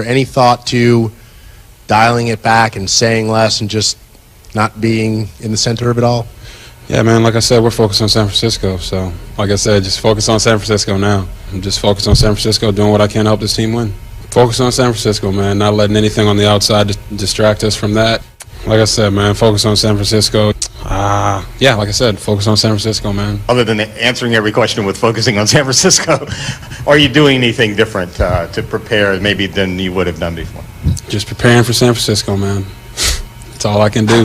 there any thought to dialing it back and saying less and just not being in the center of it all? Yeah, man, like I said, we're focused on San Francisco. So, like I said, just focus on San Francisco now. I'm just focused on San Francisco, doing what I can to help this team win. Focus on San Francisco, man, not letting anything on the outside distract us from that. Like I said, man, focus on San Francisco. Yeah, like I said, focus on San Francisco, man. Other than answering every question with focusing on San Francisco, are you doing anything different to prepare maybe than you would have done before? Just preparing for San Francisco, man. That's all I can do.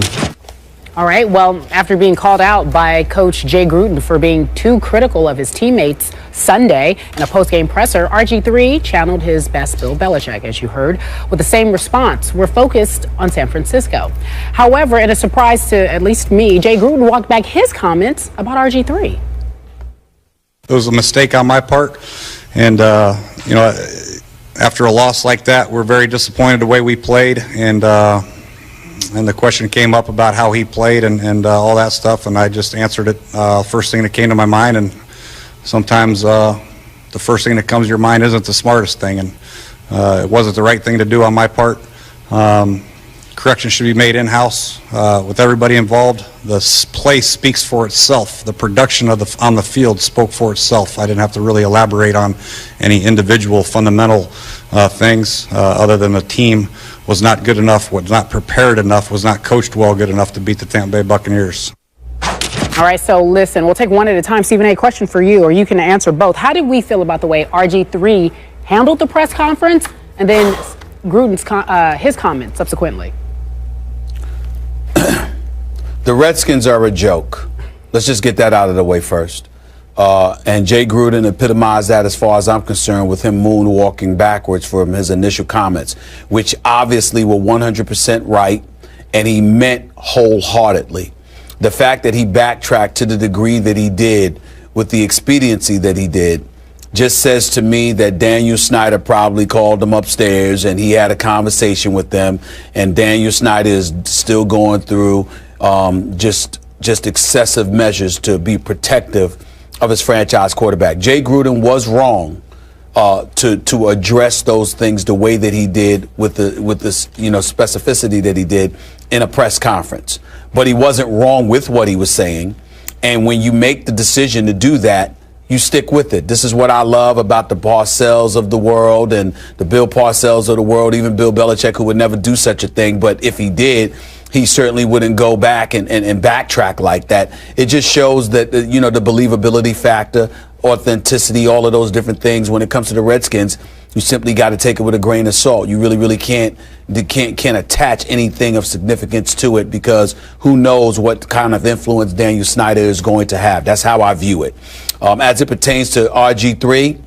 All right, well, after being called out by Coach Jay Gruden for being too critical of his teammates Sunday in a post-game presser, RG3 channeled his best Bill Belichick, as you heard, with the same response. We're focused on San Francisco. However, in a surprise to at least me, Jay Gruden walked back his comments about RG3. It was a mistake on my part, and, after a loss like that, we're very disappointed the way we played, and the question came up about how he played and all that stuff, and I just answered it first thing that came to my mind. And sometimes the first thing that comes to your mind isn't the smartest thing, and it wasn't the right thing to do on my part. Correction should be made in-house with everybody involved. The play speaks for itself. The production of on the field spoke for itself. I didn't have to really elaborate on any individual fundamental things other than the team was not good enough, was not prepared enough, was not coached well good enough to beat the Tampa Bay Buccaneers. All right, so listen, we'll take one at a time. Stephen A., question for you, or you can answer both. How did we feel about the way RG3 handled the press conference and then Gruden's his comments subsequently? The Redskins are a joke. Let's just get that out of the way first. And Jay Gruden epitomized that, as far as I'm concerned, with him moonwalking backwards from his initial comments, which obviously were 100% right, and he meant wholeheartedly. The fact that he backtracked to the degree that he did, with the expediency that he did, just says to me that Daniel Snyder probably called him upstairs and he had a conversation with them, and Daniel Snyder is still going through just excessive measures to be protective of his franchise quarterback. Jay Gruden was wrong to address those things the way that he did with this specificity that he did in a press conference. But he wasn't wrong with what he was saying. And when you make the decision to do that, you stick with it. This is what I love about the Parcells of the world and the Bill Parcells of the world, even Bill Belichick, who would never do such a thing. But if he did, he certainly wouldn't go back and backtrack like that. It just shows that, the believability factor, authenticity, all of those different things. When it comes to the Redskins, you simply got to take it with a grain of salt. You really can't attach anything of significance to it, because who knows what kind of influence Daniel Snyder is going to have. That's how I view it. As it pertains to RG3,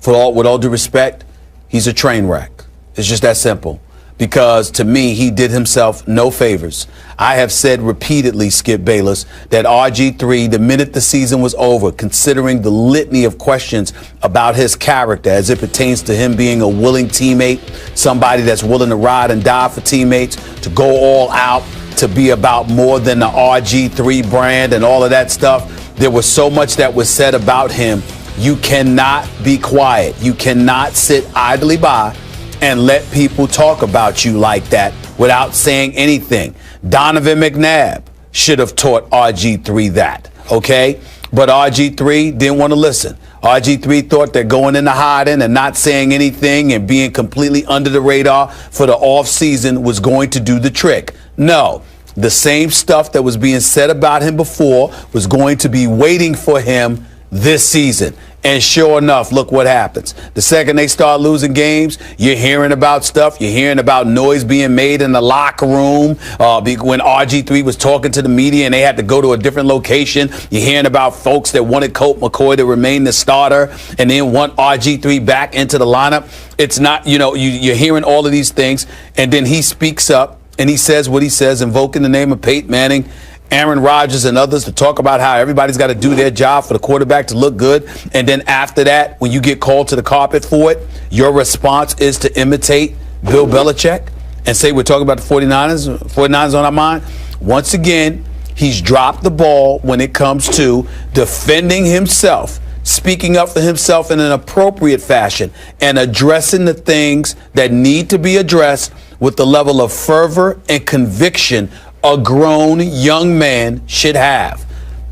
with all due respect, he's a train wreck. It's just that simple. Because to me, he did himself no favors. I have said repeatedly, Skip Bayless, that RG3, the minute the season was over, considering the litany of questions about his character as it pertains to him being a willing teammate, somebody that's willing to ride and die for teammates, to go all out, to be about more than the RG3 brand and all of that stuff, there was so much that was said about him. You cannot be quiet. You cannot sit idly by and let people talk about you like that without saying anything. Donovan McNabb should have taught RG3 that, okay? But RG3 didn't want to listen. RG3 thought that going into hiding and not saying anything and being completely under the radar for the off season was going to do the trick. No, the same stuff that was being said about him before was going to be waiting for him this season. And sure enough, look what happens. The second they start losing games, you're hearing about stuff. You're hearing about noise being made in the locker room when RG3 was talking to the media and they had to go to a different location. You're hearing about folks that wanted Colt McCoy to remain the starter and then want RG3 back into the lineup. It's not, you're hearing all of these things. And then he speaks up and he says what he says, invoking the name of Peyton Manning, Aaron Rodgers, and others, to talk about how everybody's got to do their job for the quarterback to look good. And then after that, when you get called to the carpet for it, your response is to imitate Bill Belichick and say we're talking about the 49ers on our mind. Once again, he's dropped the ball when it comes to defending himself, speaking up for himself in an appropriate fashion and addressing the things that need to be addressed with the level of fervor and conviction a grown young man should have.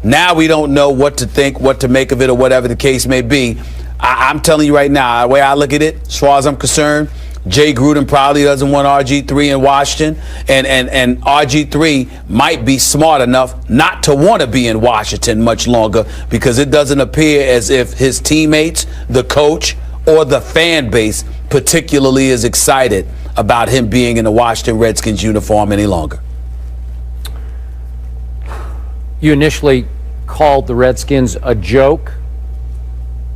Now we don't know what to think, what to make of it, or whatever the case may be. I'm telling you right now, the way I look at it, as far as I'm concerned, Jay Gruden probably doesn't want RG3 in Washington, and RG3 might be smart enough not to want to be in Washington much longer, because it doesn't appear as if his teammates, the coach, or the fan base particularly is excited about him being in the Washington Redskins uniform any longer. You initially called the Redskins a joke.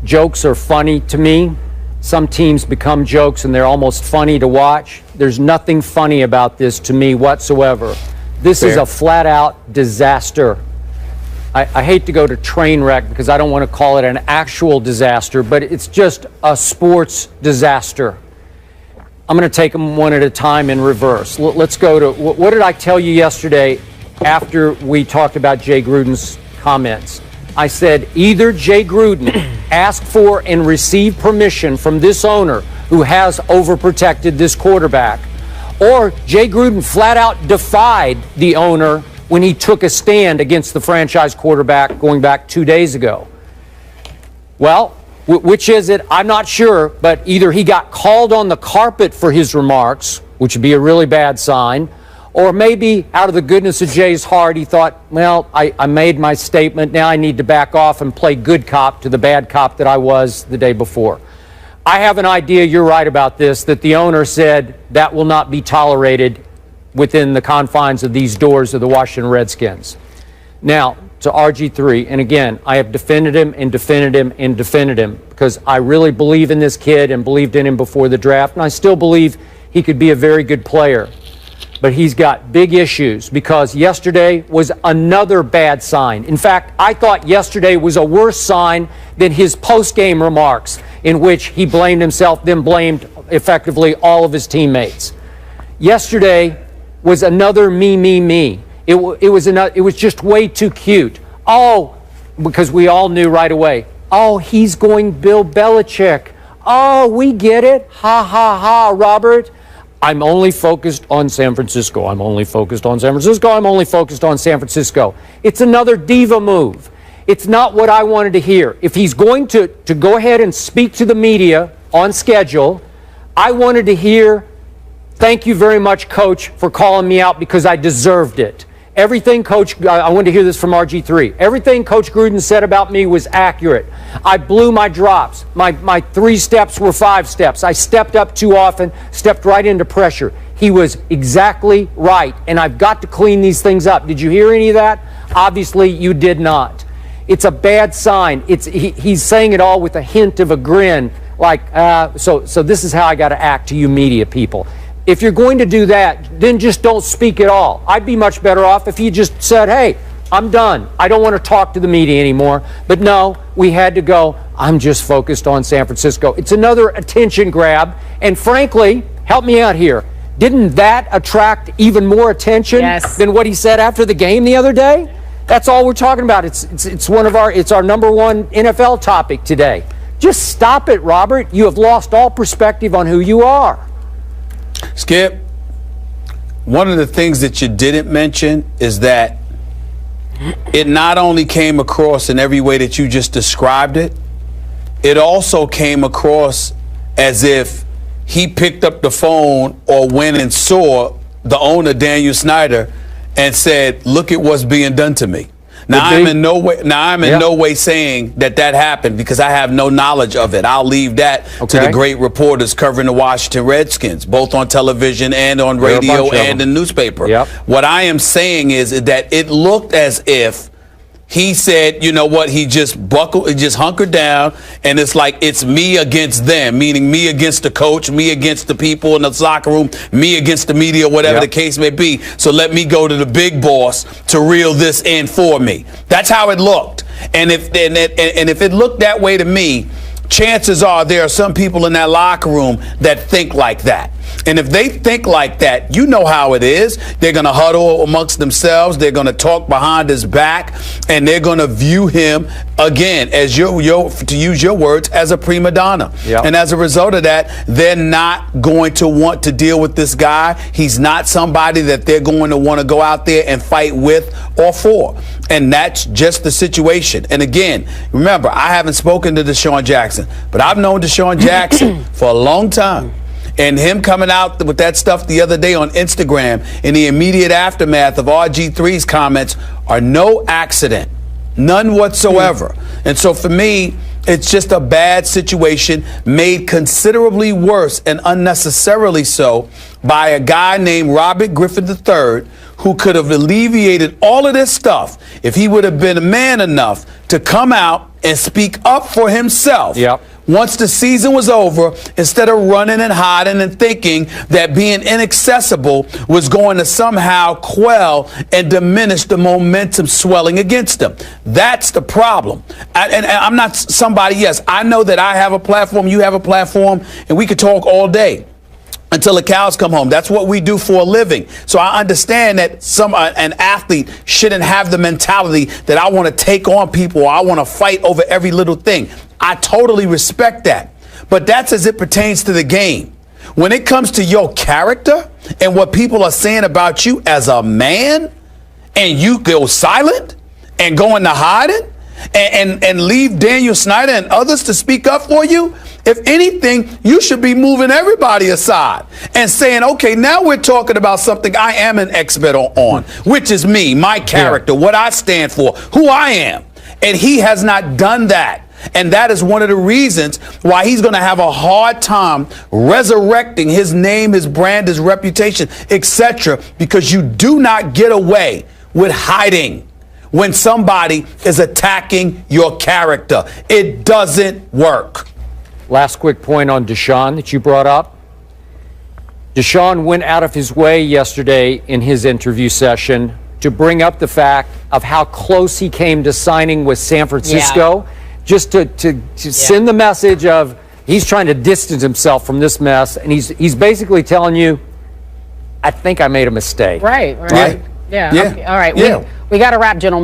Jokes are funny to me. Some teams become jokes and they're almost funny to watch. There's nothing funny about this to me whatsoever. This is a flat-out disaster. I hate to go to train wreck because I don't want to call it an actual disaster, but it's just a sports disaster. I'm going to take them one at a time in reverse. Let's go to, what did I tell you yesterday after we talked about Jay Gruden's comments? I said either Jay Gruden asked for and received permission from this owner who has overprotected this quarterback, or Jay Gruden flat out defied the owner when he took a stand against the franchise quarterback going back 2 days ago. Well, which is it? I'm not sure, but either he got called on the carpet for his remarks, which would be a really bad sign, or maybe out of the goodness of Jay's heart, he thought, well, I made my statement. Now I need to back off and play good cop to the bad cop that I was the day before. I have an idea, you're right about this, that the owner said that will not be tolerated within the confines of these doors of the Washington Redskins. Now, to RG3, and again, I have defended him and defended him and defended him because I really believe in this kid and believed in him before the draft, and I still believe he could be a very good player. But he's got big issues because yesterday was another bad sign. In fact, I thought yesterday was a worse sign than his post-game remarks in which he blamed himself, then blamed effectively all of his teammates. Yesterday was another me. It was just way too cute. Oh, because we all knew right away. Oh, he's going Bill Belichick. Oh, we get it. Ha, ha, ha, Robert. I'm only focused on San Francisco. I'm only focused on San Francisco. I'm only focused on San Francisco. It's another diva move. It's not what I wanted to hear. If he's going to go ahead and speak to the media on schedule, I wanted to hear, thank you very much, Coach, for calling me out because I deserved it. Everything I wanted to hear this from RG3. Everything Coach Gruden said about me was accurate. I blew my drops. My 3 steps were 5 steps. I stepped up too often, stepped right into pressure. He was exactly right, and I've got to clean these things up. Did you hear any of that? Obviously, you did not. It's a bad sign. He's saying it all with a hint of a grin, like, so this is how I got to act to you media people. If you're going to do that, then just don't speak at all. I'd be much better off if you just said, hey, I'm done. I don't want to talk to the media anymore. But no, we had to go, I'm just focused on San Francisco. It's another attention grab. And frankly, help me out here. Didn't that attract even more attention than what he said after the game the other day? That's all we're talking about. It's our number one NFL topic today. Just stop it, Robert. You have lost all perspective on who you are. Skip, one of the things that you didn't mention is that it not only came across in every way that you just described it, it also came across as if he picked up the phone or went and saw the owner, Daniel Snyder, and said, look at what's being done to me. Now, I'm in no way saying that happened because I have no knowledge of it. I'll leave that to the great reporters covering the Washington Redskins, both on television and on radio and in newspaper. What I am saying is that it looked as if he said, you know what, he just hunkered down, and it's like it's me against them, meaning me against the coach, me against the people in the locker room, me against the media, whatever the case may be. So let me go to the big boss to reel this in for me. That's how it looked. And if it looked that way to me, chances are there are some people in that locker room that think like that. And if they think like that, you know how it is. They're going to huddle amongst themselves. They're going to talk behind his back, and they're going to view him, again, as to use your words, as a prima donna. Yep. And as a result of that, they're not going to want to deal with this guy. He's not somebody that they're going to want to go out there and fight with or for. And that's just the situation. And again, remember, I haven't spoken to Deshaun Jackson, but I've known Deshaun Jackson for a long time. And him coming out with that stuff the other day on Instagram in the immediate aftermath of RG3's comments are no accident. None whatsoever. And so for me, it's just a bad situation made considerably worse and unnecessarily so by a guy named Robert Griffin III, who could have alleviated all of this stuff if he would have been a man enough to come out and speak up for himself. Yep. Once the season was over, instead of running and hiding and thinking that being inaccessible was going to somehow quell and diminish the momentum swelling against them. That's the problem. And I'm not somebody, yes, I know that I have a platform, you have a platform, and we could talk all day until the cows come home. That's what we do for a living. So I understand that an athlete shouldn't have the mentality that I want to take on people or I want to fight over every little thing. I totally respect that. But that's as it pertains to the game. When it comes to your character and what people are saying about you as a man, and you go silent and go into hiding and leave Daniel Snyder and others to speak up for you, if anything, you should be moving everybody aside and saying, okay, now we're talking about something I am an expert on, which is me, my character, what I stand for, who I am. And he has not done that. And that is one of the reasons why he's going to have a hard time resurrecting his name, his brand, his reputation, etc., because you do not get away with hiding when somebody is attacking your character. It doesn't work. Last quick point on Deshaun that you brought up. Deshaun went out of his way yesterday in his interview session to bring up the fact of how close he came to signing with San Francisco, just to send the message of he's trying to distance himself from this mess, and he's basically telling you, I think I made a mistake. Right. Right. Yeah. Yeah. Okay. All right. Yeah. We got to wrap, gentlemen.